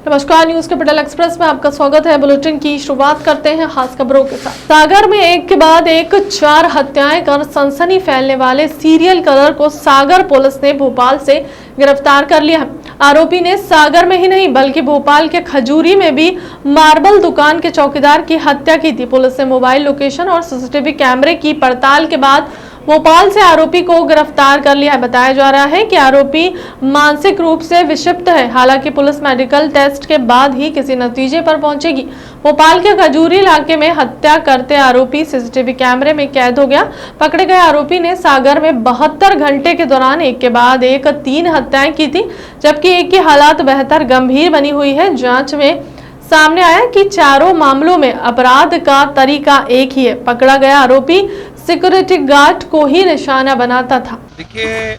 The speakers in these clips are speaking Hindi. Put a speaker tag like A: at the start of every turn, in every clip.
A: नमस्कार, न्यूज कैपिटल एक्सप्रेस में आपका स्वागत है। बुलेटिन की शुरुआत करते हैं खास खबरों के साथ। सागर में एक के बाद एक 4 हत्याएं कर सनसनी फैलने वाले सीरियल किलर को सागर पुलिस ने भोपाल से गिरफ्तार कर लिया है। आरोपी ने सागर में ही नहीं बल्कि भोपाल के खजूरी में भी मार्बल दुकान के चौकीदार की हत्या की थी। पुलिस ने मोबाइल लोकेशन और सीसीटीवी कैमरे की पड़ताल के बाद भोपाल से आरोपी को गिरफ्तार कर लिया है। बताया जा रहा है कि आरोपी मानसिक रूप से विक्षिप्त है। हालांकि पुलिस मेडिकल टेस्ट के बाद ही किसी नतीजे पर पहुंचेगी। भोपाल के खजूरी इलाके में हत्या करते आरोपी सीसीटीवी कैमरे में कैद हो गया। पकड़े गए आरोपी ने सागर में 72 घंटे के दौरान एक के बाद एक 3 हत्याएं की थी, जबकि एक की हालत बेहतर गंभीर बनी हुई है। जांच में सामने आया कि चारों मामलों में अपराध का तरीका एक ही है। पकड़ा गया आरोपी सिक्योरिटी गार्ड को ही निशाना बनाता था।
B: देखिए,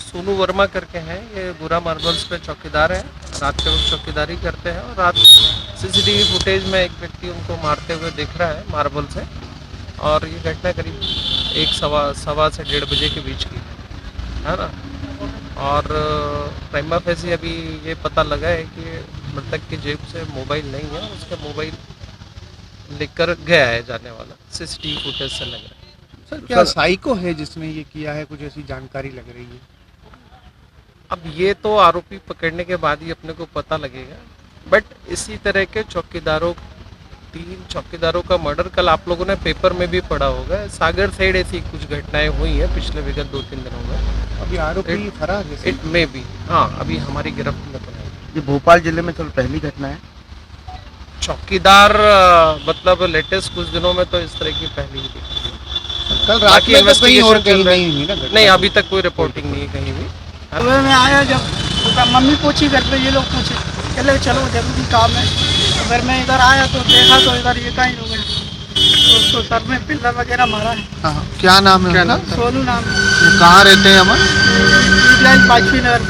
B: सोनू वर्मा करके हैं, ये बुरा मार्बल्स पे चौकीदार है। रात के वक्त चौकीदारी करते हैं और रात सीसीटीवी फुटेज में एक व्यक्ति उनको मारते हुए दिख रहा है मार्बल से। और ये घटना करीब सवा से 1:30 बजे के बीच की है ना। और प्राइमा फेसी अभी ये पता लगा है कि मृतक की जेब से मोबाइल नहीं है, उसका मोबाइल लेकर गया है जाने वाला, सीसीटीवी फुटेज से लग रहा है।
C: सर, क्या साइको है जिसने ये किया है, कुछ ऐसी जानकारी लग रही है?
B: अब ये तो आरोपी पकड़ने के बाद ही अपने को पता लगेगा। बट इसी तरह के 3 चौकीदारों का मर्डर कल आप लोगों ने पेपर में भी पढ़ा होगा। सागर साइड ऐसी कुछ घटनाएं हुई हैं पिछले विगत 2-3 दिनों में।
C: अभी आरोपी फरार है?
B: इट में भी, हाँ, अभी हमारी गिरफ्त में तो नहीं।
C: ये भोपाल जिले में तो पहली घटना है।
B: चौकीदार मतलब लेटेस्ट कुछ दिनों में तो इस तरह की पहली ही दिखी।
C: कल रात में तो कहीं और कहीं नहीं हुई ना?
B: नहीं, अभी तक कोई रिपोर्टिंग नहीं है कहीं भी।
D: सुबह में आया जब तो मम्मी पूछी घर पे, ये लोग पूछे, चले चलो जरूरी काम है। तो फिर मैं इधर आया तो देखा तो इधर ये कहीं लोग हैं, तो उसको सर में पिल्लर वगैरह मारा है।
C: हाँ, क्या नाम है उनका?
D: सोनू नाम।
C: कहाँ रहते हैं अमन?
D: पाँचवीं नगर।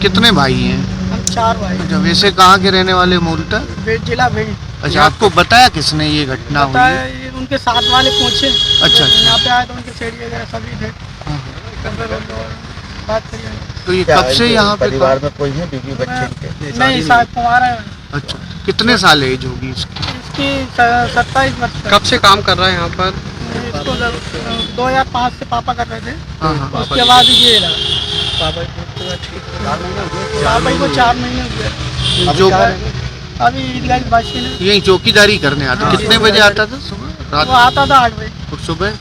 C: कितने भाई हैं?
D: हम 4 भाई।
C: अच्छा, वैसे कहाँ के रहने वाले मूलतः?
D: जिला भिंड।
C: अच्छा, आपको बताया किसने ये घटना हुई है?
D: उनके साथ वाले पूछे।
C: अच्छा,
D: यहाँ पे आए तो उनके सेठ वगैरह सभी थे। बात करिए।
C: तो ये कब से यहाँ पे
E: परिवार में कोई है, बीवी बच्चे?
D: नहीं, साथ कुमार है।
C: अच्छा, कितने साल एज होगी इसकी?
D: इसकी 27 वर्ष।
F: कब से काम कर रहा है यहाँ पर?
D: इसको 2005 से पापा कर रहे थे।
C: हाँ,
D: उसके बाद ये रहा। पापा को 4 महीने हुए।
C: जो
D: अभी ईदगाह बादशाह ने
C: यही चौकीदारी करने आता? कितने बजे आता था? सुबह? रात?
D: वो आता था 8 बजे।
C: और सुबह?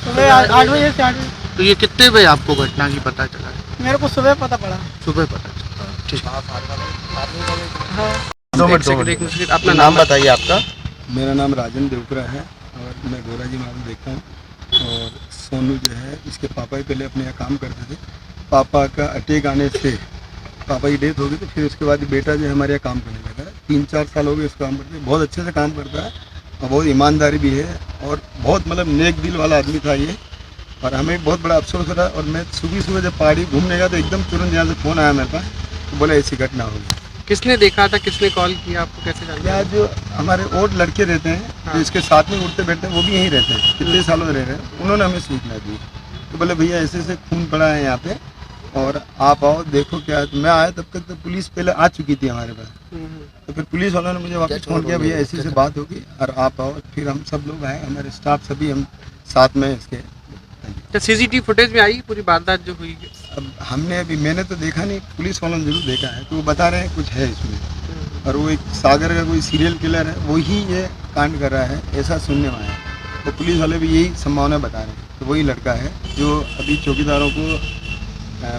D: सुबह 8 बजे से 8 बजे।
C: तो ये कितने बजे आपको घटना की पता चला?
D: मेरे को सुबह पता पड़ा।
C: सुबह पता चला। ठीक।
D: हाँ।
E: 2 मिनट
F: अपना
E: नाम बताइए आपका।
G: मेरा नाम राजन देवकरा है और मैं गोरा जी माल देखता हूँ। और सोनू जो है, इसके पापा ही पहले अपने यहाँ काम करते थे। पापा का अटैक आने से पापा की डेथ हो गई, तो फिर उसके बाद बेटा जो है हमारे यहाँ काम करने लगा है। 3-4 साल हो गए उसको काम करते, बहुत अच्छे से काम करता है और बहुत ईमानदारी भी है और बहुत मतलब नेक दिल वाला आदमी था ये। और हमें बहुत बड़ा अफसोस हो रहा है। और मैं सुबह जब पहाड़ी घूमने गया तो एकदम तुरंत यहाँ से फ़ोन आया मेरे पास, तो बोला ऐसी घटना होगी।
F: किसने देखा था, किसने कॉल किया आपको, कैसे जाना?
G: यहाँ जो हमारे और लड़के रहते हैं, जो इसके साथ में उठते बैठते हैं, वो भी यहीं रहते हैं, कितने सालों से रह रहे हैं। उन्होंने हमें सूचना दी, तो बोले भैया ऐसे ऐसे खून पड़ा है यहाँ पे और आप आओ देखो क्या है। तो मैं आया, तब तक तो पुलिस पहले आ चुकी थी हमारे पास। तो फिर पुलिस वालों ने मुझे वापस फोन किया, भैया ऐसी से बात होगी और आप आओ। फिर हम सब लोग आए, हमारे स्टाफ सभी हम साथ में इसके।
F: सीसीटीवी फुटेज में आई पूरी वारदात जो हुई?
G: अब मैंने तो देखा नहीं, पुलिस वालों ने जरूर देखा है, तो वो बता रहे हैं कुछ है इसमें। और वो एक सागर का कोई सीरियल किलर है, वही ये कांड कर रहा है, ऐसा सुनने में आया। तो पुलिस वाले भी यही संभावना बता रहे हैं, तो वही लड़का है जो अभी चौकीदारों को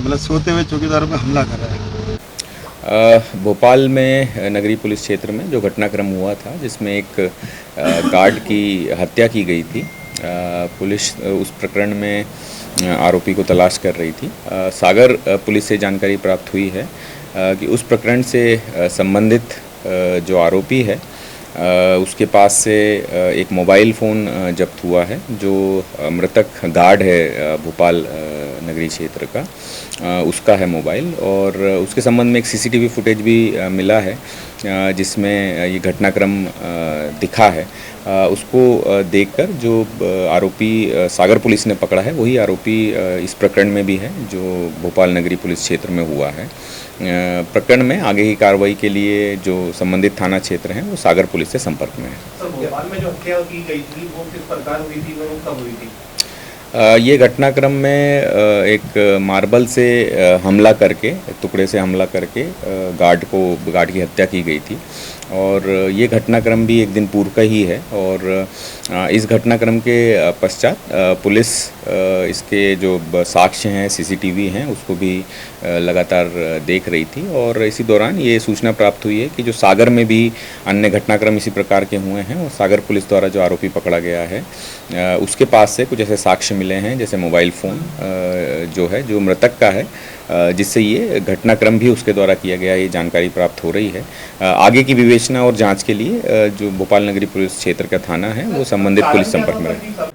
G: मतलब सोते हुए चौकीदारों पर हमला कर रहा है।
H: भोपाल में नगरी पुलिस क्षेत्र में जो घटनाक्रम हुआ था, जिसमें एक गार्ड की हत्या की गई थी, पुलिस उस प्रकरण में आरोपी को तलाश कर रही थी। सागर पुलिस से जानकारी प्राप्त हुई है कि उस प्रकरण से संबंधित जो आरोपी है उसके पास से एक मोबाइल फ़ोन जब्त हुआ है, जो मृतक गार्ड है भोपाल नगरी क्षेत्र का, उसका है मोबाइल। और उसके संबंध में एक सीसीटीवी फुटेज भी मिला है जिसमें ये घटनाक्रम दिखा है। उसको देखकर जो आरोपी सागर पुलिस ने पकड़ा है, वही आरोपी इस प्रकरण में भी है जो भोपाल नगरी पुलिस क्षेत्र में हुआ है। प्रकरण में आगे की कार्रवाई के लिए जो संबंधित थाना क्षेत्र हैं वो सागर पुलिस से संपर्क में है।
C: सर, भोपाल में जो हत्या की गई थी वो किस प्रकार हुई थी, वो कब हुई थी?
H: ये घटनाक्रम में एक मार्बल से हमला करके, टुकड़े से हमला करके गार्ड की हत्या की गई थी और ये घटनाक्रम भी एक दिन पूर्व का ही है। और इस घटनाक्रम के पश्चात पुलिस इसके जो साक्ष्य हैं, सीसीटीवी हैं, उसको भी लगातार देख रही थी और इसी दौरान ये सूचना प्राप्त हुई है कि जो सागर में भी अन्य घटनाक्रम इसी प्रकार के हुए हैं और सागर पुलिस द्वारा जो आरोपी पकड़ा गया है उसके पास से कुछ ऐसे साक्ष्य मिले हैं, जैसे मोबाइल फ़ोन जो मृतक का है, जिससे ये घटनाक्रम भी उसके द्वारा किया गया, ये जानकारी प्राप्त हो रही है। आगे की विवेचना और जांच के लिए जो भोपाल नगरी पुलिस क्षेत्र का थाना है वो संबंधित पुलिस संपर्क में है।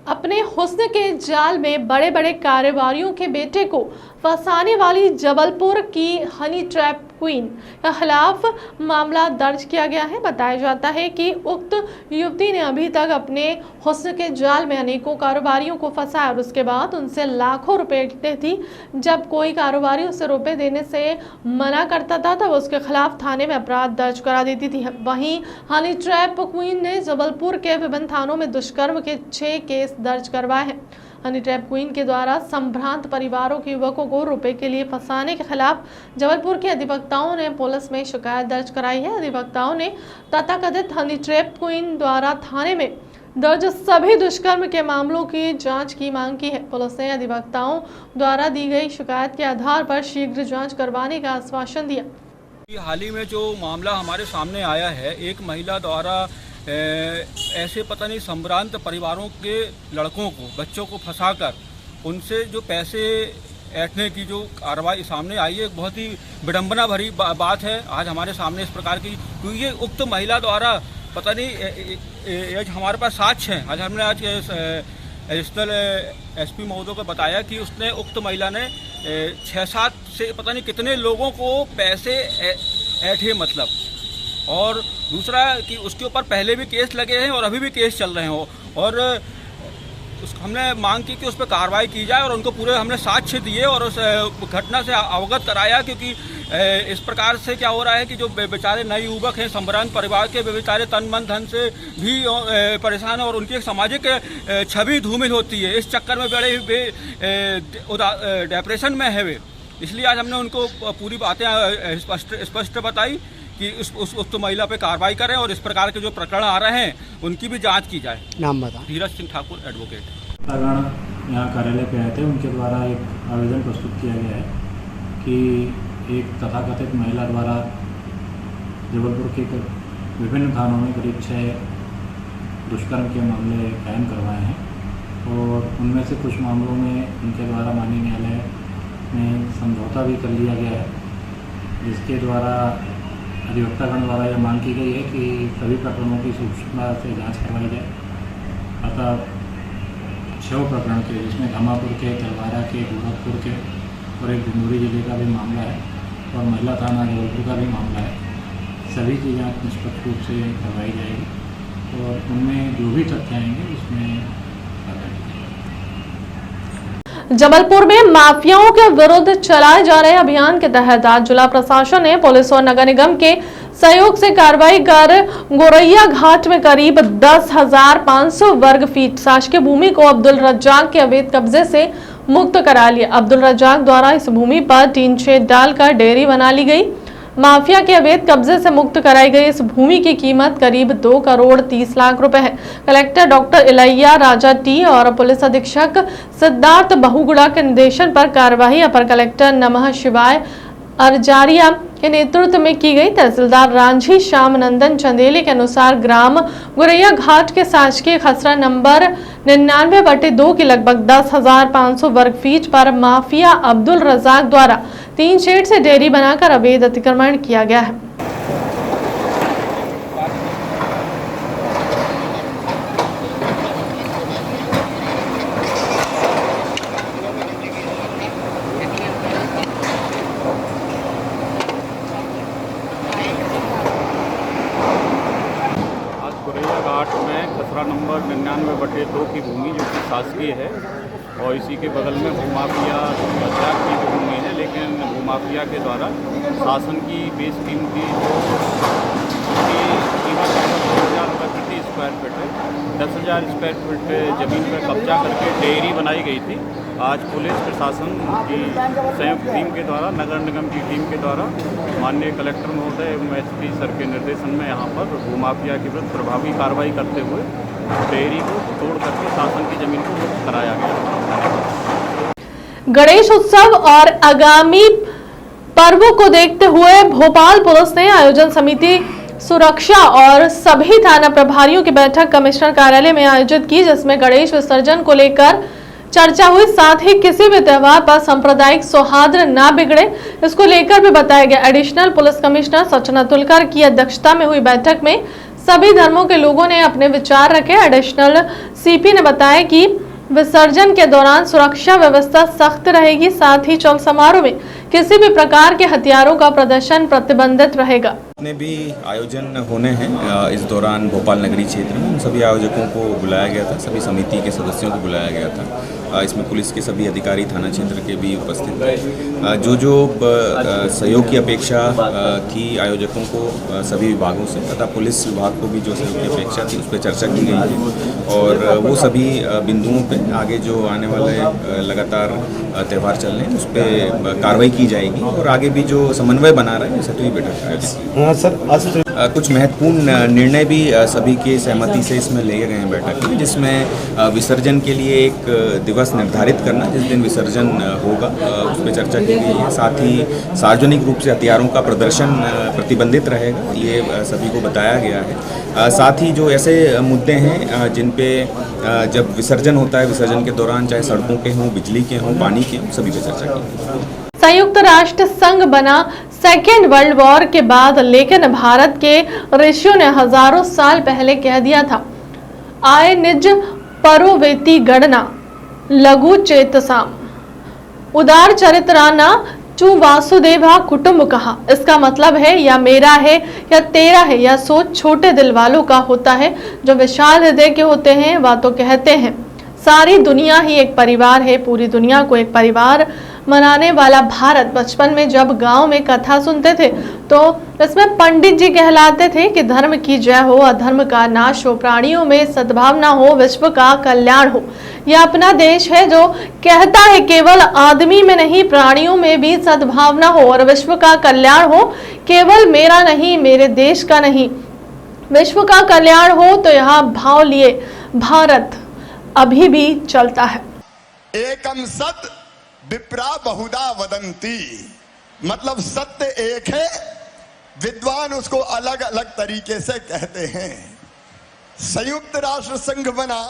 A: अपने हुस्न के जाल में बड़े बड़े कारोबारियों के बेटे को फंसाने वाली जबलपुर की हनी ट्रैप क्वीन के खिलाफ मामला दर्ज किया गया है। बताया जाता है कि उक्त युवती ने अभी तक अपने हुस्न के जाल में अनेकों कारोबारियों को फंसाया और उसके बाद उनसे लाखों रुपए लेती थी। जब कोई कारोबारी उसे रुपए देने से मना करता था तब उसके खिलाफ थाने में अपराध दर्ज करा देती थी। वहीं हनी ट्रैप क्वीन ने जबलपुर के विभिन्न थानों में दुष्कर्म के 6 केस दर्ज करवाए हैं। हनी ट्रैप क्वीन के द्वारा संभ्रांत परिवारों के युवकों को रुपए के लिए फंसाने के खिलाफ जबलपुर के अधिवक्ताओं ने पुलिस में शिकायत दर्ज कराई है। अधिवक्ताओं ने तथाकथित हनी ट्रैप क्वीन द्वारा थाने में दर्ज सभी दुष्कर्म के मामलों की जांच की मांग की है। पुलिस ने अधिवक्ताओं द्वारा दी गई शिकायत के आधार पर शीघ्र जांच करवाने का आश्वासन दिया।
I: हाल ही में जो मामला हमारे सामने आया है, एक महिला द्वारा ऐसे पता नहीं संभ्रांत परिवारों के लड़कों को, बच्चों को फंसाकर उनसे जो पैसे ऐंठने की जो कार्रवाई सामने आई है, एक बहुत ही विडंबना भरी बात है आज हमारे सामने इस प्रकार की, क्योंकि ये उक्त महिला द्वारा पता नहीं हमारे पास साक्ष्य हैं। हमने आज एडिशनल एसपी महोदय को बताया कि उसने उक्त महिला ने 6-7 से पता नहीं कितने लोगों को पैसे ऐंठे मतलब, और दूसरा कि उसके ऊपर पहले भी केस लगे हैं और अभी भी केस चल रहे हैं और हमने मांग की कि उस पर कार्रवाई की जाए और उनको पूरे हमने साक्ष्य दिए और उस घटना से अवगत कराया, क्योंकि इस प्रकार से क्या हो रहा है कि जो बेचारे नए युवक हैं संभ्रांत परिवार के, बेचारे तन मन धन से भी परेशान हैं और उनकी एक सामाजिक छवि धूमिल होती है। इस चक्कर में बड़े डिप्रेशन में है वे, इसलिए आज हमने उनको पूरी बातें स्पष्ट बताई कि उस महिला पे कार्रवाई करें और इस प्रकार के जो प्रकरण आ रहे हैं उनकी भी जांच की जाए।
C: नाम बता।
I: धीरज सिंह ठाकुर, एडवोकेट।
J: प्रकरण यहाँ कार्यालय पे आए थे, उनके द्वारा एक आवेदन प्रस्तुत किया गया है कि एक तथाकथित महिला द्वारा जबलपुर के विभिन्न थानों में करीब 6 दुष्कर्म के मामले कायम करवाए हैं और उनमें से कुछ मामलों में उनके द्वारा माननीय न्यायालय में समझौता भी कर लिया गया है, जिसके द्वारा अधिवक्तागण द्वारा यह मांग की गई है कि सभी प्रकरणों की सूक्ष्मता से जांच करवाई जाए। अतः 6 प्रकरण के, जिसमें धामापुर के, तलवारा के, गोरखपुर के और एक डिंडोरी जिले का भी मामला है और महिला थाना जबलपुर का भी मामला है, सभी की जांच निष्पक्ष रूप से करवाई जाएगी और उनमें जो भी तथ्य आएंगे उसमें
A: जबलपुर में माफियाओं के विरुद्ध चलाए जा रहे अभियान के तहत आज जिला प्रशासन ने पुलिस और नगर निगम के सहयोग से कार्रवाई कर गोरैया घाट में करीब 10,500 वर्ग फीट शासकीय भूमि को अब्दुल रज्जाक के अवैध कब्जे से मुक्त करा लिया। अब्दुल रज्जाक द्वारा इस भूमि पर टीन शेड डालकर डेयरी बना ली गई। माफिया के अवैध कब्जे से मुक्त कराई गई इस भूमि की कीमत करीब 2 करोड़ 30 लाख रुपए है। Collector doctor Ilaiya Raja T और पुलिस अधीक्षक सिद्धार्थ बहुगुड़ा के निर्देशन पर कार्यवाही अपर कलेक्टर नमः शिवाय अर्जारिया के नेतृत्व में की गई। तहसीलदार रांझी श्याम नंदन चंदेले के अनुसार ग्राम गोरैया घाट के शासकीय खसरा नंबर 99/2 की लगभग 10,500 वर्ग फीट पर माफिया अब्दुल रज्जाक द्वारा 3 शेड से डेयरी बनाकर अवैध अतिक्रमण किया गया है।
K: नंबर 99/2 की भूमि जो कि शासकीय है और इसी के बगल में भूमाफिया रज्जाक की भूमि है, लेकिन भूमाफिया के द्वारा शासन की बेस टीम की कीमत 10,000 रुपये प्रति स्क्वायर फीट है, 10,000 स्क्वायर फीट ज़मीन पर कब्जा करके डेयरी बनाई गई थी। आज पुलिस प्रशासन की संयुक्त टीम के द्वारा, नगर निगम की टीम के द्वारा माननीय कलेक्टर महोदय एवं एसपी सर के निर्देशन में यहाँ पर भूमाफिया के विरुद्ध प्रभावी कार्रवाई करते हुए डेयरी को तोड़ करके शासन की जमीन को मुक्त कराया गया।
A: गणेश उत्सव और आगामी पर्वों को देखते हुए भोपाल पुलिस ने आयोजन समिति, सुरक्षा और सभी थाना प्रभारियों की बैठक कमिश्नर कार्यालय में आयोजित की, जिसमें गणेश विसर्जन को लेकर चर्चा हुई। साथ ही किसी भी त्योहार पर सांप्रदायिक सौहार्द ना बिगड़े, इसको लेकर भी बताया गया। Additional police commissioner Sachin Atulkar की अध्यक्षता में हुई बैठक में सभी धर्मों के लोगों ने अपने विचार रखे। एडिशनल सीपी ने बताया कि विसर्जन के दौरान सुरक्षा व्यवस्था सख्त रहेगी, साथ ही चौक समारोह में किसी भी प्रकार के हथियारों का प्रदर्शन प्रतिबंधित रहेगा।
H: जितने भी आयोजन होने हैं इस दौरान भोपाल नगरी क्षेत्र में, उन सभी आयोजकों को बुलाया गया था, सभी समिति के सदस्यों को बुलाया गया था। इसमें पुलिस के सभी अधिकारी थाना क्षेत्र के भी उपस्थित थे। जो सहयोग की अपेक्षा थी आयोजकों को सभी विभागों से तथा पुलिस विभाग को भी जो सहयोग की अपेक्षा थी उस पर चर्चा की गई थी और वो सभी बिंदुओं पे आगे जो आने वाले लगातार त्यौहार चल रहे हैं उस पर कार्रवाई की जाएगी और आगे भी जो समन्वय बना रहे हैं सभी बैठक आयोजित। कुछ महत्वपूर्ण निर्णय भी सभी की सहमति से इसमें लिए गए हैं बैठक में, जिसमें विसर्जन के लिए एक दिवस निर्धारित करना, जिस दिन विसर्जन होगा उस पर चर्चा की गई है। साथ ही सार्वजनिक रूप से हथियारों का प्रदर्शन प्रतिबंधित रहेगा, ये सभी को बताया गया है। साथ ही जो ऐसे मुद्दे हैं जिन पे जब विसर्जन होता है, विसर्जन के दौरान चाहे सड़कों के हों, बिजली के हों, पानी के हों, सभी पे चर्चा की गई।
A: संयुक्त राष्ट्र संघ बना सेकेंड वर्ल्ड वॉर के बाद, लेकिन भारत के ऋषियों ने हजारों साल पहले कह दिया था, आय निज परोवेति गणना लघु चेतसाम उदार चरित्राना चु वासुदेवा कुटुंब कहा। इसका मतलब है या मेरा है या तेरा है, या सोच छोटे दिल वालों का होता है, जो विशाल हृदय के होते हैं वह तो कहते हैं सारी दुनिया ही एक परिवार है, पूरी दुनिया को एक परिवार मनाने वाला भारत। बचपन में जब गांव में कथा सुनते थे तो इसमें पंडित जी कहलाते थे कि धर्म की जय हो, अधर्म का नाश हो, प्राणियों में सद्भावना हो, विश्व का कल्याण हो। यह अपना देश है जो कहता है केवल आदमी में नहीं प्राणियों में भी सद्भावना हो और विश्व का कल्याण हो, केवल मेरा नहीं, मेरे देश का नहीं, विश्व का कल्याण हो। तो यहाँ भाव लिए भारत अभी भी चलता है।
L: एकम सत विप्रा बहुधा वदंती, मतलब सत्य एक है, विद्वान उसको अलग अलग तरीके से कहते हैं। संयुक्त राष्ट्र संघ बना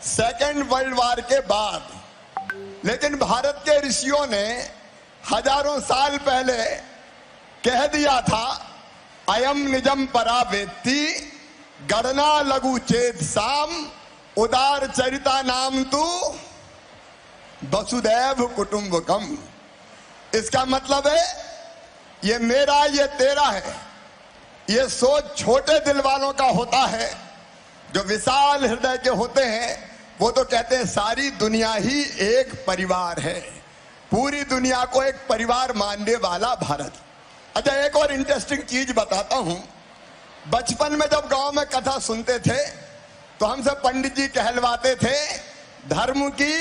L: सेकेंड वर्ल्ड वॉर के बाद, लेकिन भारत के ऋषियों ने हजारों साल पहले कह दिया था, अयम निजम परावेत्ति गणना लघु चेत साम उदार चरिता नाम तू वसुदैव कुटुंबकम। इसका मतलब है ये मेरा ये तेरा है, ये सोच छोटे दिल वालों का होता है, जो विशाल हृदय के होते हैं वो तो कहते हैं सारी दुनिया ही एक परिवार है, पूरी दुनिया को एक परिवार मानने वाला भारत। अच्छा, एक और इंटरेस्टिंग चीज बताता हूं। बचपन में जब गांव में कथा सुनते थे तो हमसे पंडित जी कहलवाते थे धर्म की,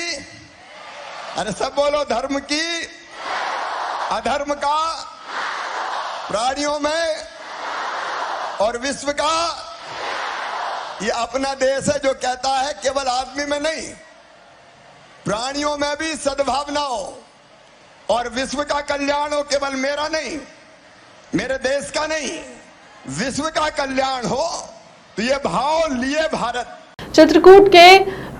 L: अरे सब बोलो, धर्म की, अधर्म का, प्राणियों में और विश्व का। ये अपना देश है जो कहता है केवल आदमी में नहीं, प्राणियों में भी सद्भावना हो और विश्व का कल्याण हो, केवल मेरा नहीं, मेरे देश का नहीं, विश्व का कल्याण हो। तो ये भाव लिए भारत।
A: चित्रकूट के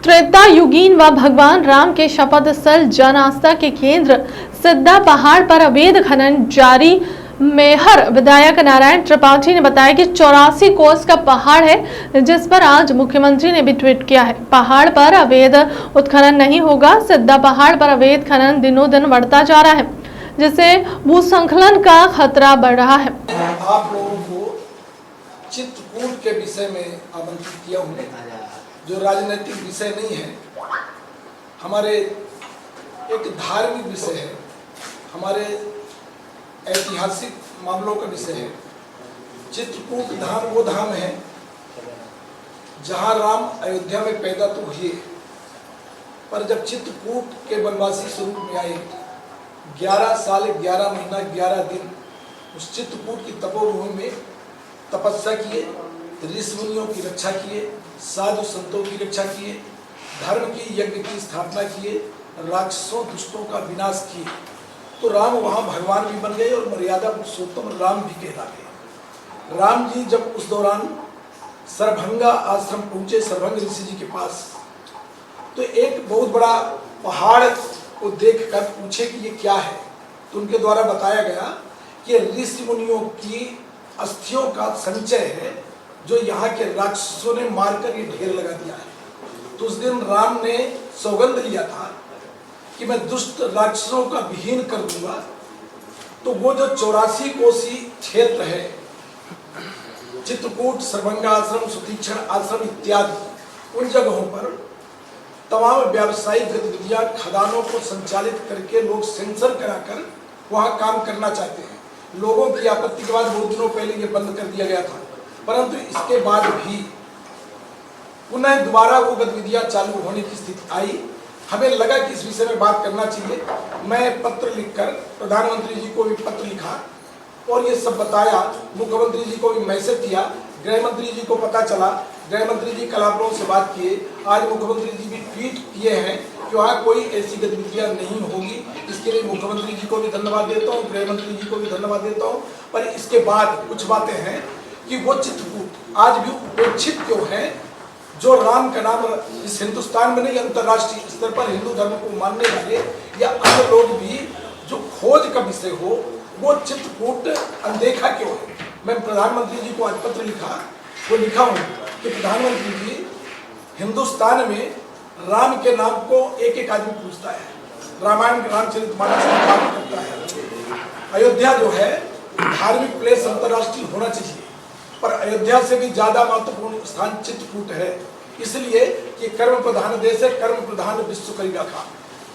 A: त्रेता युगीन व भगवान राम के शपथ स्थल जन आस्था के केंद्र सिद्धा पहाड़ पर अवैध खनन जारी। मेहर विधायक नारायण त्रिपाठी ने बताया कि 84 कोस का पहाड़ है, जिस पर आज मुख्यमंत्री ने भी ट्वीट किया है। पहाड़ पर अवैध उत्खनन नहीं होगा। सिद्धा पहाड़ पर अवैध खनन दिनों दिन बढ़ता जा रहा है, जिससे भूस्खलन का खतरा बढ़ रहा है।
M: आप लोगों को चित्रकूट के विषय में आमंत्रित किया हूँ, जो राजनीतिक विषय नहीं है, हमारे एक धार्मिक विषय है। हमारे ऐतिहासिक मामलों का विषय है। चित्रकूट धाम वो धाम है जहाँ राम अयोध्या में पैदा तो हुए, पर जब चित्रकूट के वनवासी स्वरूप में आए 11 साल 11 महीना 11 दिन उस चित्रकूट की तपोभूमि में तपस्या किए, ऋषि मुनियों की रक्षा किए, साधु संतों की रक्षा किए, धर्म की यज्ञ की स्थापना किए, राक्षसों दुष्टों का विनाश किए, तो राम वहाँ भगवान भी बन गए और मर्यादा पुरुषोत्तम राम भी कहला गए। राम जी जब उस दौरान सरभंगा आश्रम पहुँचे, सरभंग ऋषि जी के पास, तो एक बहुत बड़ा पहाड़ को देखकर पूछे कि ये क्या है, तो उनके द्वारा बताया गया कि ऋषि मुनियों की अस्थियों का संचय है जो यहाँ के राक्षसों ने मारकर ये ढेर लगा दिया है। तो उस दिन राम ने सौगंध लिया था कि मैं दुष्ट राक्षसों का विहीन कर दूंगा। तो वो जो 84 कोसी क्षेत्र है, चित्रकूट, सरभंगा आश्रम, सुतीक्षण आश्रम इत्यादि, उन जगहों पर तमाम व्यावसायिक गतिविधियां खदानों को संचालित करके लोग सेंसर कराकर वहां काम करना चाहते हैं। लोगों की आपत्ति के बाद बहुत दिनों पहले ये बंद कर दिया गया था, परंतु इसके बाद भी पुनः दोबारा वो गतिविधियां चालू होने की स्थिति आई। हमें लगा कि इस विषय में बात करना चाहिए। मैं पत्र लिखकर प्रधानमंत्री जी को भी पत्र लिखा और ये सब बताया, मुख्यमंत्री जी को भी मैसेज किया, गृह मंत्री जी को पता चला, गृह मंत्री जी कल आप लोगों से बात किए, आज मुख्यमंत्री जी भी ट्वीट किए हैं कि वहाँ कोई ऐसी गतिविधियाँ नहीं होगी। इसके लिए मुख्यमंत्री जी को भी धन्यवाद देता हूँ, गृह मंत्री जी को भी धन्यवाद देता हूँ। पर इसके बाद कुछ बातें हैं कि वो चित्रकूट आज भी उपेक्षित क्यों है, जो राम का नाम इस हिंदुस्तान में नहीं अंतर्राष्ट्रीय स्तर पर हिंदू धर्म को मानने वाले या अन्य लोग भी जो खोज का विषय हो, वो चित्रकूट अनदेखा क्यों है। मैं प्रधानमंत्री जी को आज पत्र लिखा, वो लिखा हूँ कि प्रधानमंत्री जी, हिंदुस्तान में राम के नाम को एक एक आदमी पूछता है, रामायण रामचरितमानस का पाठ करता है। अयोध्या जो है धार्मिक प्लेस अंतर्राष्ट्रीय होना चाहिए, पर अयोध्या से भी ज्यादा महत्वपूर्ण स्थान चित्रकूट है, इसलिए कि कर्म प्रधान देश है, कर्म प्रधान विश्व करी रखा।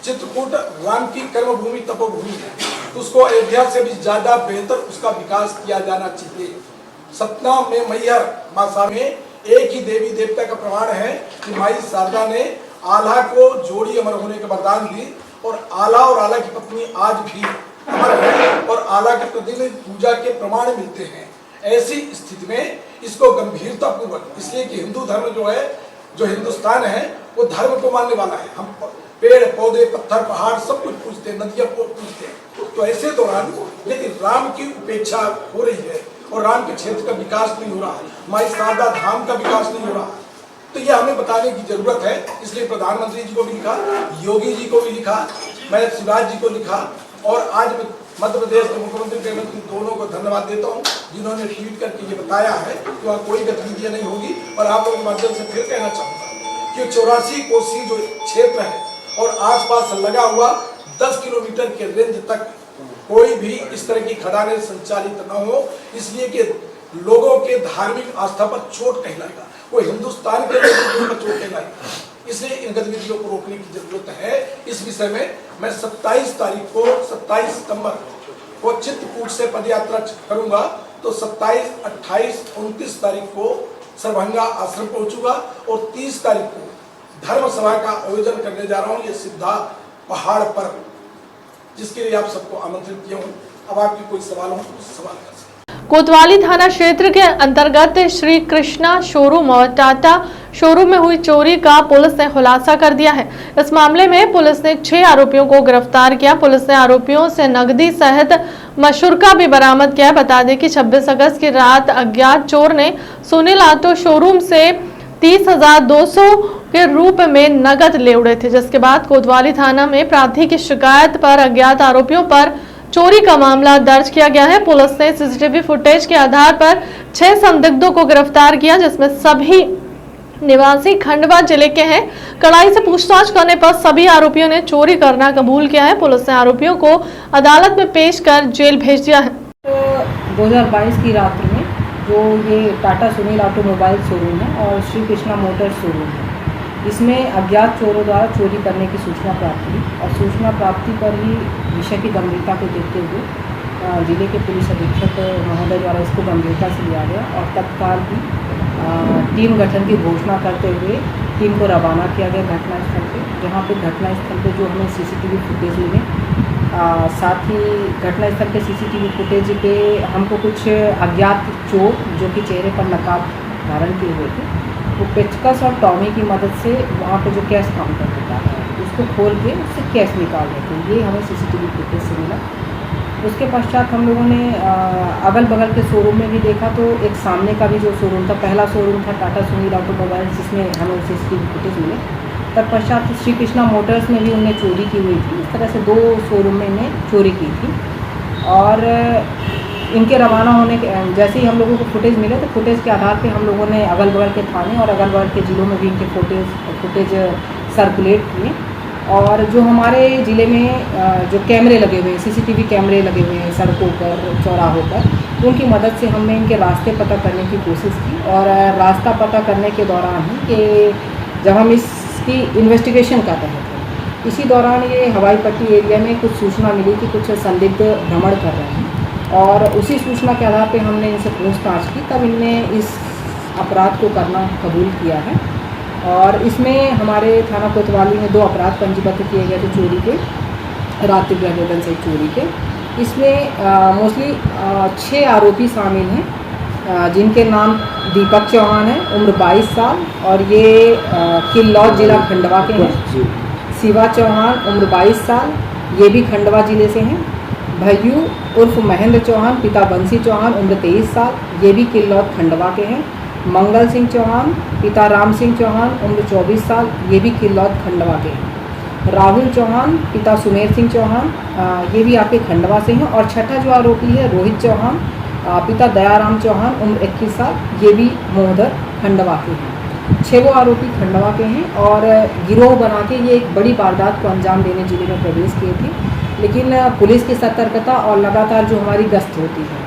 M: चित्रकूट राम की कर्म भूमि तपोभूमि है, तो उसको अयोध्या से भी ज्यादा बेहतर उसका विकास किया जाना चाहिए। सतना में मैहर मासा में एक ही देवी देवता का प्रमाण है कि माई शारदा ने आल्हा को जोड़ी अमर होने का वरदान दी, और आल्हा और आल्हा की पत्नी आज भी अमर है और आल्हा के प्रतिदिन पूजा के प्रमाण मिलते हैं। ऐसी स्थिति में इसको गंभीरता पूर्वक, इसलिए कि हिंदू धर्म जो है, जो हिंदुस्तान है, वो धर्म को मानने वाला है। हम पेड़ पौधे पत्थर पहाड़ सब कुछ पूजते हैं, नदियां पूजते हैं। तो ऐसे दौरान यदि राम की उपेक्षा हो रही है और राम के क्षेत्र का विकास नहीं हो रहा है, माई शारदा धाम का विकास नहीं हो रहा है, तो ये हमें बताने की जरूरत है। इसलिए प्रधानमंत्री जी को भी लिखा, योगी जी को भी लिखा, मैं शिवराज जी को लिखा, और आज मध्य प्रदेश के मुख्यमंत्री गृह मंत्री दोनों को धन्यवाद देता हूँ जिन्होंने ट्वीट करके ये बताया है कि वहाँ कोई गतिविधियाँ नहीं होगी। और आप लोगों के माध्यम से फिर कहना चाहूँगा कि 84 कोसी जो क्षेत्र है और आसपास लगा हुआ 10 किलोमीटर के रेंज तक कोई भी इस तरह की खदानें संचालित न हो, इसलिए कि लोगों के धार्मिक आस्था पर चोट कहलाएगा, वो हिंदुस्तान के लोगों पर चोट कहलाएगा। इसलिए इन गतिविधियों को रोकने की जरूरत है। इस विषय में मैं 27 तारीख को 27 सितंबर को चित्रकूट से पदयात्रा करूंगा, तो 27, 28, 29 तारीख को सरभंगा आश्रम पहुंचूंगा और 30 तारीख को धर्म सभा का आयोजन करने जा रहा हूं, ये सिद्धा पहाड़ पर, जिसके लिए आप सबको आमंत्रित किया हूँ। अब आपके कोई सवाल हो तो सवाल कर सकते।
A: कोतवाली थाना क्षेत्र के अंतर्गत श्री कृष्णा शोरूम और टाटा शोरूम में हुई चोरी का पुलिस ने खुलासा कर दिया है। इस मामले में पुलिस ने 6 आरोपियों को गिरफ्तार किया। पुलिस ने आरोपियों से नकदी सहित मशूरका भी बरामद किया। बता दें कि 26 अगस्त की रात अज्ञात चोर ने सुनील ऑटो शोरूम से 30,200 के रूप में नकद ले उड़े थे, जिसके बाद कोतवाली थाना में प्रार्थी की शिकायत पर अज्ञात आरोपियों पर चोरी का मामला दर्ज किया गया है। पुलिस ने सीसीटीवी फुटेज के आधार पर 6 संदिग्धों को गिरफ्तार किया, जिसमें सभी निवासी खंडवा जिले के हैं। कड़ाई से पूछताछ करने पर सभी आरोपियों ने चोरी करना कबूल किया है। पुलिस ने आरोपियों को अदालत में पेश कर जेल भेज दिया है।
N: तो 2022 की रात्रि में जो ये टाटा सुनील ऑटोमोबाइल शोरूम है और श्री कृष्णा मोटर शोरूम है, इसमें अज्ञात चोरों द्वारा चोरी करने की सूचना प्राप्त हुई और सूचना प्राप्ति पर ही विषय की गंभीरता को देखते हुए जिले के पुलिस अधीक्षक महोदय द्वारा इसको गंभीरता से लिया गया और तत्काल ही टीम गठन की घोषणा करते हुए टीम को रवाना किया गया घटनास्थल पे, जहाँ पे घटनास्थल पे जो हमें सीसीटीवी फुटेज मिले, साथ ही घटनास्थल के सीसीटीवी फुटेज पे हमको कुछ अज्ञात चोर जो कि चेहरे पर नकाब धारण किए हुए थे, वो पेचकस और टॉमी की मदद से वहाँ पे जो कैश काउंटर होता है उसको खोल के उससे कैश निकाल रहे थे। ये हमें सीसीटीवी फुटेज से मिला। उसके पश्चात हम लोगों ने अगल बगल के शोरूम में भी देखा तो एक सामने का भी जो शोरूम था, पहला शोरूम था टाटा सुनील ऑटोमोबाइल, जिसमें हमें सीसीटीवी फुटेज मिले। तत्पश्चात श्री कृष्णा मोटर्स में भी उनने चोरी की हुई थी। इस तरह से 2 शोरूम में इन्हें चोरी की थी और इनके रवाना होने के जैसे ही हम लोगों को फुटेज मिले तो फुटेज के आधार पे हम लोगों ने अगल बगल के थाने और अगल बगल के ज़िलों में भी इनके फुटेज सर्कुलेट किए। और जो हमारे ज़िले में जो कैमरे लगे हुए हैं, सीसीटीवी कैमरे लगे हुए हैं सड़कों पर, चौराहों पर, उनकी मदद से हमने इनके रास्ते पता करने की कोशिश की। और रास्ता पता करने के दौरान ही कि जब हम इसकी इन्वेस्टिगेशन कर रहे थे, इसी दौरान ये हवाई पट्टी एरिया में कुछ सूचना मिली कि कुछ संदिग्ध भ्रमण कर रहे हैं और उसी सूचना के आधार पे हमने इनसे पूछताछ की। तब इनने इस अपराध को करना कबूल किया है और इसमें हमारे थाना कोतवाली में 2 अपराध पंजीबद्ध किए गए थे चोरी के, रात्रि गृहभेदन से चोरी के। इसमें मोस्टली 6 आरोपी शामिल हैं जिनके नाम दीपक चौहान है, उम्र 22 साल और ये किल्लौर जिला खंडवा के हैं। शिवा चौहान उम्र 22 साल, ये भी खंडवा जिले से हैं। भय्यू उर्फ महेंद्र चौहान पिता बंसी चौहान उम्र 23 साल, ये भी किल्लौर खंडवा के हैं। मंगल सिंह चौहान पिता राम सिंह चौहान उम्र 24 साल, ये भी किल्लौर खंडवा के हैं। राहुल चौहान पिता सुमेर सिंह चौहान, ये भी आपके खंडवा से हैं। और छठा जो आरोपी है रोहित चौहान पिता दयाराम चौहान उम्र 21 साल, ये भी मोहदर खंडवा के हैं। 6 वो आरोपी खंडवा के हैं और गिरोह बना के ये एक बड़ी वारदात को अंजाम देने जिले में प्रवेश किए थे। लेकिन पुलिस की सतर्कता और लगातार जो हमारी गश्त होती है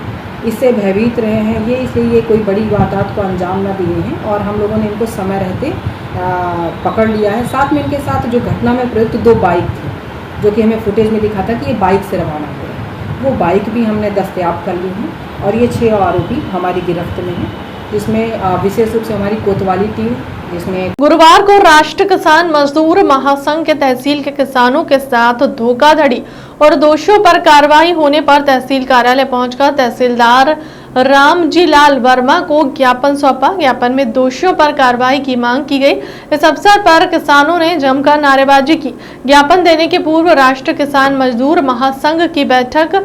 N: इससे भयभीत रहे हैं ये, इसलिए ये कोई बड़ी वारदात को अंजाम न दिए हैं और हम लोगों ने इनको समय रहते पकड़ लिया है। साथ में इनके साथ जो घटना में प्रयुक्त 2 बाइक थी जो कि हमें फुटेज में दिखा था कि ये बाइक से रवाना हुए, वो बाइक भी हमने दस्तयाब कर ली हैं और ये 6 आरोपी हमारी गिरफ्त में हैं, जिसमें विशेष रूप से हमारी कोतवाली टीम, जिसमें
A: गुरुवार को राष्ट्रीय किसान मजदूर महासंघ के तहसील के किसानों के साथ धोखाधड़ी और दोषियों पर कार्रवाई होने पर तहसील कार्यालय पहुंचकर तहसीलदार रामजी लाल वर्मा को ज्ञापन सौंपा। ज्ञापन में दोषियों पर कार्रवाई की मांग की गई। इस अवसर पर किसानों ने जमकर नारेबाजी की। ज्ञापन देने के पूर्व राष्ट्रीय किसान मजदूर महासंघ की बैठक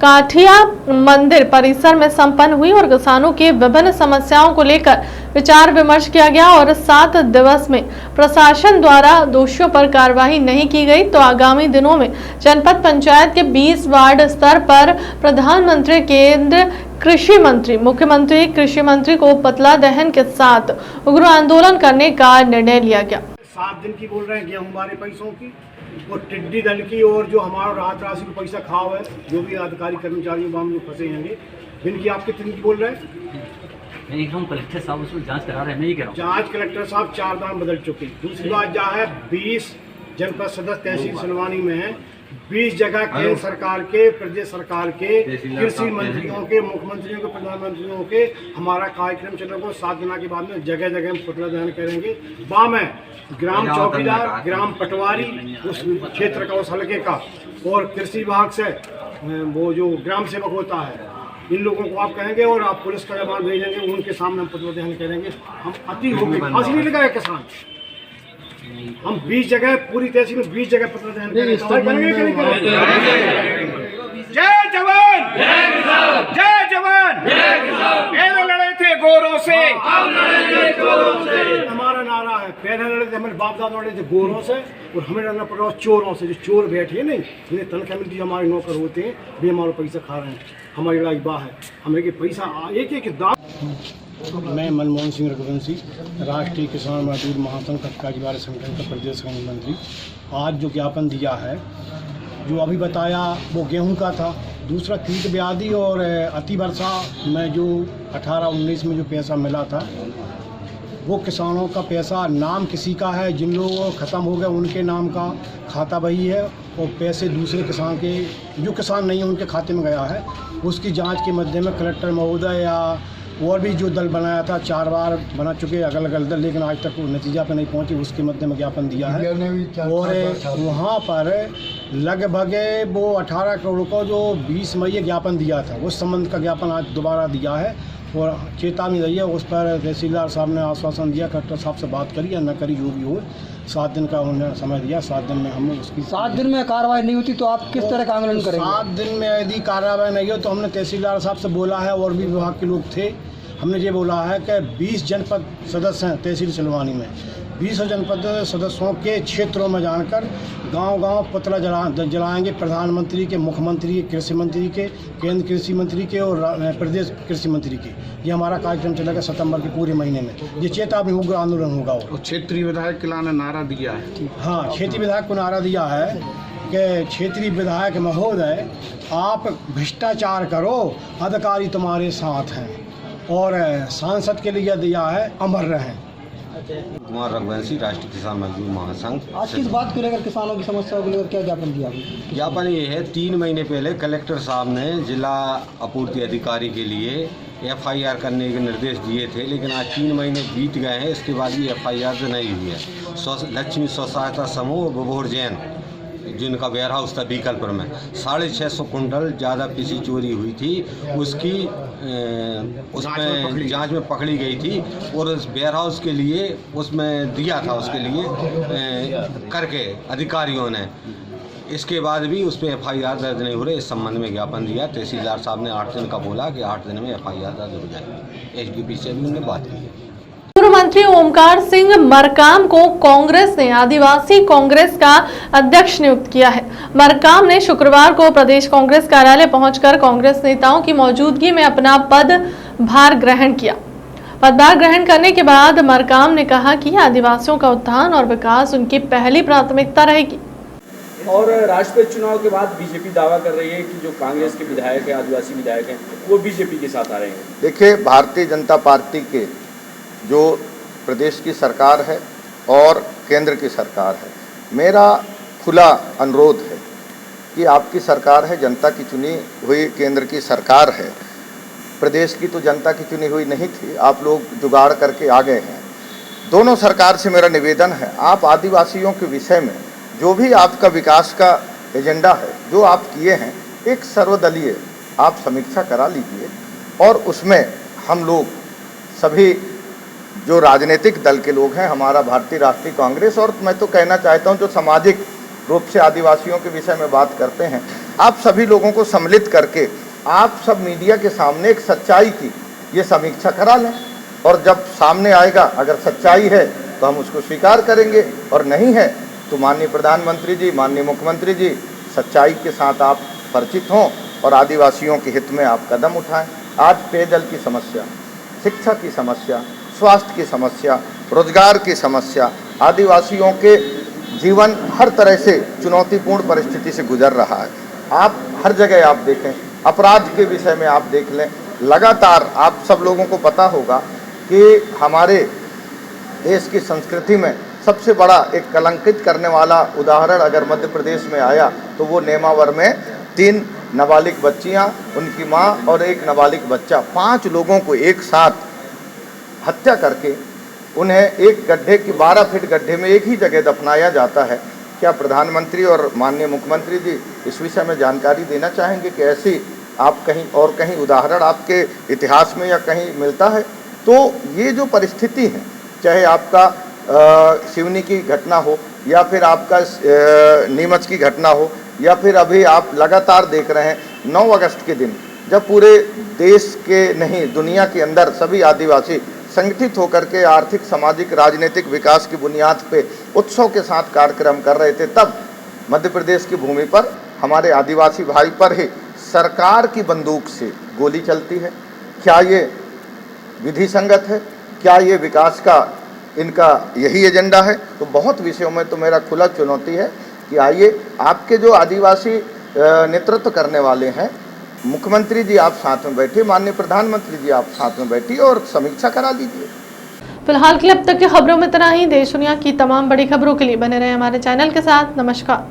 A: काठिया मंदिर परिसर में संपन्न हुई और किसानों की विभिन्न समस्याओं को लेकर विचार विमर्श किया गया और 7 दिवस में प्रशासन द्वारा दोषियों पर कार्रवाई नहीं की गई तो आगामी दिनों में जनपद पंचायत के 20 वार्ड स्तर पर प्रधानमंत्री, केंद्र कृषि मंत्री, मुख्यमंत्री, कृषि मंत्री को पतला दहन के साथ उग्र आंदोलन करने का निर्णय लिया गया।
C: 7 दिन की बोल रहे हैं गेहूं हमारे पैसों की और टिड्डी दल की और जो हमारा राहत राशि को पैसा खाओ है, जो भी अधिकारी कर्मचारी वहाँ जो फंसे होंगे, दिन की आप कितने की बोल रहे हैं?
O: मैं एकदम कलेक्टर साहब उसमें जांच करा रहे हैं, मैं ही कह रहा हूँ।
C: जांच कलेक्टर साहब 4 बार बदल चुके। दूसरी बात क्या है, 20 जनपद सदस्य तहसील सलवानी में है, 20 जगह केंद्र सरकार के, प्रदेश सरकार के, कृषि मंत्रियों के, मुख्यमंत्रियों के, प्रधानमंत्रियों के हमारा कार्यक्रम चलेगा। 7 दिन के बाद में जगह जगह हम पुतला दहन करेंगे। बाम है ग्राम चौकीदार, ग्राम पटवारी उस क्षेत्र का, उस हल्के का, और कृषि विभाग से वो जो ग्राम सेवक होता है, इन लोगों को आप कहेंगे और आप पुलिस का जवान भेजेंगे, उनके सामने हम पुतला दहन करेंगे। हम अति होंगे, फांसी नहीं लगाए किसान। हम 20 जगह पूरी तहसील में 20 जगह पुतला दहन करेंगे।
P: जय जवान, जय किसान, जय जवान, जय किसान। पहले लड़े थे गोरों से, हम लड़ेंगे चोरों से।
C: हमारा नारा है, पहले लड़े थे हमारे बाप दादा लड़े थे गोरों से और हमें लड़ना पड़ रहा है चोरों से। जो चोर बैठे नहीं, जिन्हें तनख्वाह मिलती, हमारे नौकर होते हैं, वे हमारा पैसा खा रहे हैं। हमारी लड़ाई बाह है, हमें कि पैसा एक दाम। मैं मनमोहन सिंह रघुवंशी, राष्ट्रीय किसान मजदूर महासंघ कार्यवाही संगठन का प्रदेश मंत्री। आज जो ज्ञापन दिया है, जो अभी बताया वो गेहूं का था। दूसरा कीट व्याधि और अति वर्षा में जो 18-19 में जो पैसा मिला था वो किसानों का पैसा नाम किसी का है, जिन लोगों को ख़त्म हो गया उनके नाम का खाता वही है, और पैसे दूसरे किसान के, जो किसान नहीं है उनके खाते में गया है। उसकी जांच के मध्य में कलेक्टर महोदय या और भी जो दल बनाया था, 4 बार बना चुके अलग अलग दल, लेकिन आज तक वो नतीजा पर नहीं पहुंची, उसके मध्य में ज्ञापन दिया है। और वहाँ पर लगभग वो 18 करोड़ को जो 20 मई ज्ञापन दिया था, उस संबंध का ज्ञापन आज दोबारा दिया है और चेतावनी दी है। उस पर तहसीलदार साहब ने आश्वासन दिया, कलेक्टर साहब से बात करी या न करी, जो भी हो 7 दिन का उन्होंने समय दिया। 7 दिन में हम उसकी
Q: 7 दिन में कार्रवाई नहीं होती तो आप किस तरह का आंदोलन करेंगे?
C: 7 दिन में यदि कार्रवाई नहीं हो तो हमने तहसीलदार साहब से बोला है, और भी विभाग के लोग थे, हमने ये बोला है कि 20 जनपद सदस्य हैं तहसील सिलवानी में, 20 जनपद सदस्यों के क्षेत्रों में जानकर गांव-गांव पुतला जलाएंगे, प्रधानमंत्री के, मुख्यमंत्री के, कृषि मंत्री के, केंद्र कृषि मंत्री के और प्रदेश कृषि मंत्री के। ये हमारा कार्यक्रम चलेगा सितंबर के पूरे महीने में। ये चेतावनी उग्र आंदोलन होगा। और
R: क्षेत्रीय विधायक किला ने नारा दिया है।
C: हाँ, क्षेत्रीय विधायक को नारा दिया है कि क्षेत्रीय विधायक महोदय, आप भ्रष्टाचार करो, अधिकारी तुम्हारे साथ हैं, और सांसद के लिए दिया है अमर रहें।
S: कुमार रघुवंशी, राष्ट्रीय किसान मजदूर महासंघ।
Q: आज किस बात को लेकर, किसानों की समस्याओं को लेकर क्या ज्ञापन दिया?
S: ज्ञापन ये है, 3 महीने पहले कलेक्टर साहब ने जिला आपूर्ति अधिकारी के लिए FIR करने के निर्देश दिए थे, लेकिन आज 3 महीने बीत गए हैं, इसके बाद भी FIR नहीं हुई है। लक्ष्मी स्व सहायता समूह बबोर जैन, जिनका वेयर हाउस था बीकलपुर में, 650 कुंटल ज़्यादा पीसी चोरी हुई थी, उसकी उसमें जांच में पकड़ी गई थी, और उस वेयर हाउस के लिए उसमें दिया था, उसके लिए करके अधिकारियों ने। इसके बाद भी उस पर FIR दर्ज नहीं हो रहे। इस संबंध में ज्ञापन दिया। तहसीलदार साहब ने 8 दिन का बोला कि 8 दिन में FIR दर्ज हो जाएगी। HDP से भी उन्होंने बात की है।
A: पूर्व मंत्री ओमकार सिंह मरकाम को कांग्रेस ने आदिवासी कांग्रेस का अध्यक्ष नियुक्त किया है। मरकाम ने शुक्रवार को प्रदेश कांग्रेस कार्यालय पहुंचकर कांग्रेस नेताओं की मौजूदगी में अपना पदभार ग्रहण किया। पदभार ग्रहण करने के बाद मरकाम ने कहा कि आदिवासियों का उत्थान और विकास उनकी पहली प्राथमिकता रहेगी।
T: और राष्ट्रपति चुनाव के बाद बीजेपी दावा कर रही है कि जो कांग्रेस के विधायक हैं, आदिवासी विधायक हैं, वो बीजेपी के साथ आ रहे हैं।
E: देखिए, भारतीय जनता पार्टी के जो प्रदेश की सरकार है और केंद्र की सरकार है, मेरा खुला अनुरोध है कि आपकी सरकार है, जनता की चुनी हुई केंद्र की सरकार है, प्रदेश की तो जनता की चुनी हुई नहीं थी, आप लोग जुगाड़ करके आ गए हैं। दोनों सरकार से मेरा निवेदन है, आप आदिवासियों के विषय में जो भी आपका विकास का एजेंडा है, जो आप किए हैं, एक सर्वदलीय आप समीक्षा करा लीजिए, और उसमें हम लोग सभी जो राजनीतिक दल के लोग हैं, हमारा भारतीय राष्ट्रीय कांग्रेस, और मैं तो कहना चाहता हूं जो सामाजिक रूप से आदिवासियों के विषय में बात करते हैं, आप सभी लोगों को सम्मिलित करके आप सब मीडिया के सामने एक सच्चाई की ये समीक्षा करा लें, और जब सामने आएगा, अगर सच्चाई है तो हम उसको स्वीकार करेंगे, और नहीं है तो माननीय प्रधानमंत्री जी, माननीय मुख्यमंत्री जी, सच्चाई के साथ आप परिचित हों और आदिवासियों के हित में आप कदम उठाएं। आज पेयजल की समस्या, शिक्षा की समस्या, स्वास्थ्य की समस्या, रोजगार की समस्या, आदिवासियों के जीवन हर तरह से चुनौतीपूर्ण परिस्थिति से गुजर रहा है। आप हर जगह आप देखें, अपराध के विषय में आप देख लें, लगातार आप सब लोगों को पता होगा कि हमारे देश की संस्कृति में सबसे बड़ा एक कलंकित करने वाला उदाहरण अगर मध्य प्रदेश में आया तो वो नेमावर में 3 नाबालिग बच्चियां, उनकी मां और एक नाबालिग बच्चा, 5 लोगों को एक साथ हत्या करके उन्हें एक गड्ढे की 12 फीट गड्ढे में एक ही जगह दफनाया जाता है। क्या प्रधानमंत्री और माननीय मुख्यमंत्री जी इस विषय में जानकारी देना चाहेंगे कि ऐसी आप कहीं उदाहरण आपके इतिहास में या कहीं मिलता है? तो ये जो परिस्थिति है, चाहे आपका सिवनी की घटना हो या फिर आपका नीमच की घटना हो, या फिर अभी आप लगातार देख रहे हैं 9 अगस्त के दिन जब पूरे देश के नहीं दुनिया के अंदर सभी आदिवासी संगठित होकर के आर्थिक, सामाजिक, राजनीतिक विकास की बुनियाद पे उत्सव के साथ कार्यक्रम कर रहे थे, तब मध्य प्रदेश की भूमि पर हमारे आदिवासी भाई पर ही सरकार की बंदूक से गोली चलती है। क्या ये विधि संगत है? क्या ये विकास का इनका यही एजेंडा है? तो बहुत विषयों में तो मेरा खुला चुनौती है कि आइए, आपके जो आदिवासी नेतृत्व करने वाले हैं, मुख्यमंत्री जी आप साथ में बैठिए, माननीय प्रधानमंत्री जी आप साथ में बैठिए और समीक्षा करा लीजिए।
A: फिलहाल के लिए अब तक की खबरों में इतना ही। देश दुनिया की तमाम बड़ी खबरों के लिए बने रहे हमारे चैनल के साथ। नमस्कार।